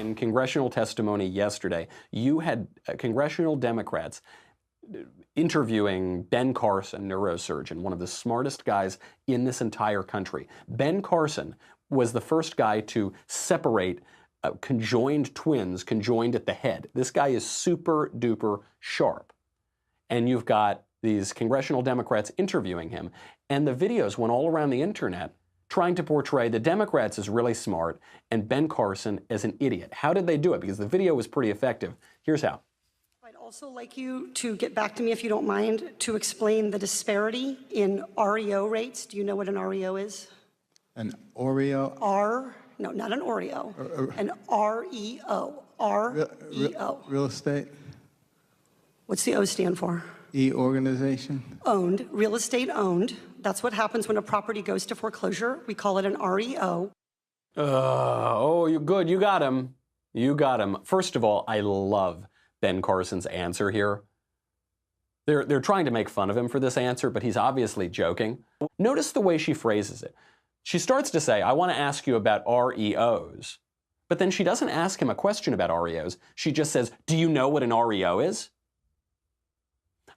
In congressional testimony yesterday, you had congressional Democrats interviewing Ben Carson, neurosurgeon, one of the smartest guys in this entire country. Ben Carson was the first guy to separate conjoined twins, conjoined at the head. This guy is super duper sharp. And you've got these congressional Democrats interviewing him, and the videos went all around the internet trying to portray the Democrats as really smart and Ben Carson as an idiot. How did they do it? Because the video was pretty effective. Here's how. I'd also like you to get back to me, if you don't mind, to explain the disparity in REO rates. Do you know what an REO is? An Oreo? No, not an Oreo. An REO. REO. Real estate? What's the O stand for? Organization? Owned. Real estate owned. That's what happens when a property goes to foreclosure. We call it an REO. Oh, you're good. You got him. You got him. First of all, I love Ben Carson's answer here. They're trying to make fun of him for this answer, but he's obviously joking. Notice the way she phrases it. She starts to say, I want to ask you about REOs. But then she doesn't ask him a question about REOs. She just says, do you know what an REO is?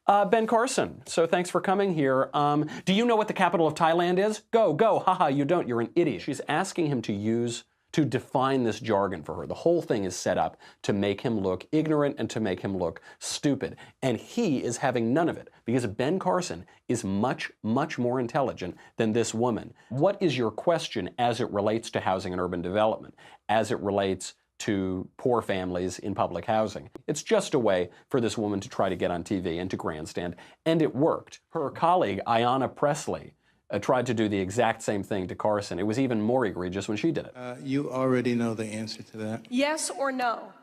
Ben Carson, so thanks for coming here. Do you know what the capital of Thailand is? Go, go, haha, you don't, you're an idiot. She's asking him to define this jargon for her. The whole thing is set up to make him look ignorant and to make him look stupid. And he is having none of it because Ben Carson is much, much more intelligent than this woman. What is your question as it relates to housing and urban development, as it relates to poor families in public housing? It's just a way for this woman to try to get on TV and to grandstand, and it worked. Her colleague, Ayanna Pressley, tried to do the exact same thing to Carson. It was even more egregious when she did it. You already know the answer to that. Yes or no?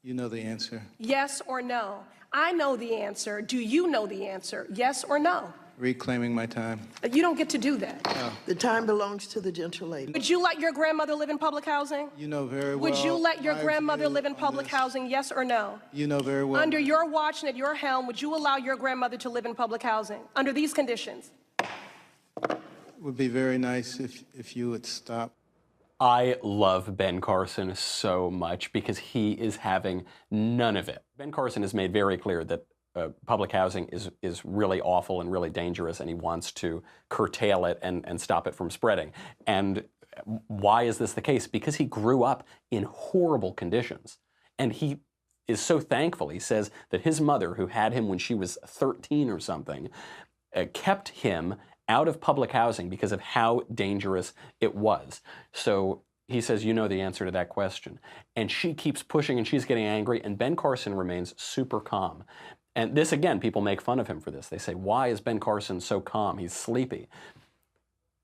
You know the answer. Yes or no? I know the answer. Do you know the answer? Yes or no? Reclaiming my time. You don't get to do that. Oh. The time belongs to the gentle lady. Would you let your grandmother live in public housing? You know very well. Would you let your grandmother live in public housing, yes or no? You know very well. Under your watch and at your helm, would you allow your grandmother to live in public housing under these conditions? It would be very nice if you would stop. I love Ben Carson so much because he is having none of it. Ben Carson has made very clear that public housing is really awful and really dangerous, and he wants to curtail it and stop it from spreading. And why is this the case? Because he grew up in horrible conditions. And he is so thankful. He says that his mother, who had him when she was 13 or something, kept him out of public housing because of how dangerous it was. So he says, you know the answer to that question. And she keeps pushing and she's getting angry, and Ben Carson remains super calm. And this, again, people make fun of him for this. They say, why is Ben Carson so calm? He's sleepy.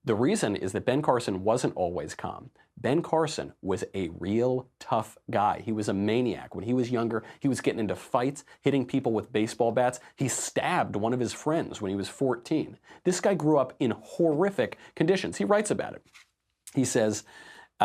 The reason is that Ben Carson wasn't always calm. Ben Carson was a real tough guy. He was a maniac. When he was younger, he was getting into fights, hitting people with baseball bats. He stabbed one of his friends when he was 14. This guy grew up in horrific conditions. He writes about it. He says,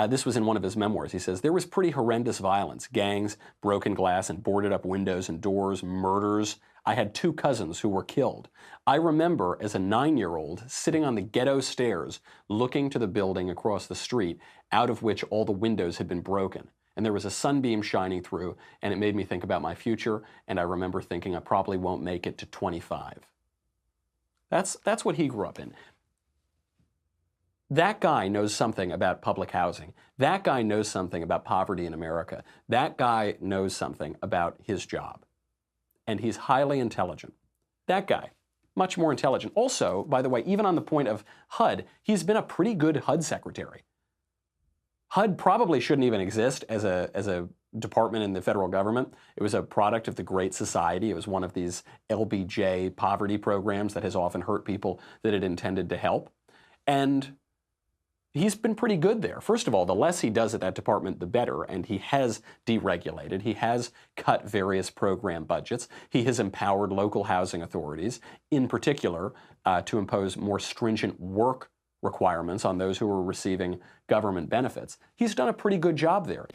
this was in one of his memoirs. He says, there was pretty horrendous violence, gangs, broken glass and boarded up windows and doors, murders. I had 2 cousins who were killed. I remember as a 9-year-old sitting on the ghetto stairs looking to the building across the street out of which all the windows had been broken. And there was a sunbeam shining through, and it made me think about my future, and I remember thinking I probably won't make it to 25. That's what he grew up in. That guy knows something about public housing. That guy knows something about poverty in America. That guy knows something about his job. And he's highly intelligent. That guy, much more intelligent. Also, by the way, even on the point of HUD, he's been a pretty good HUD secretary. HUD probably shouldn't even exist as a department in the federal government. It was a product of the Great Society. It was one of these LBJ poverty programs that has often hurt people that it intended to help. And he's been pretty good there. First of all, the less he does at that department, the better, and he has deregulated. He has cut various program budgets. He has empowered local housing authorities, in particular, to impose more stringent work requirements on those who are receiving government benefits. He's done a pretty good job there.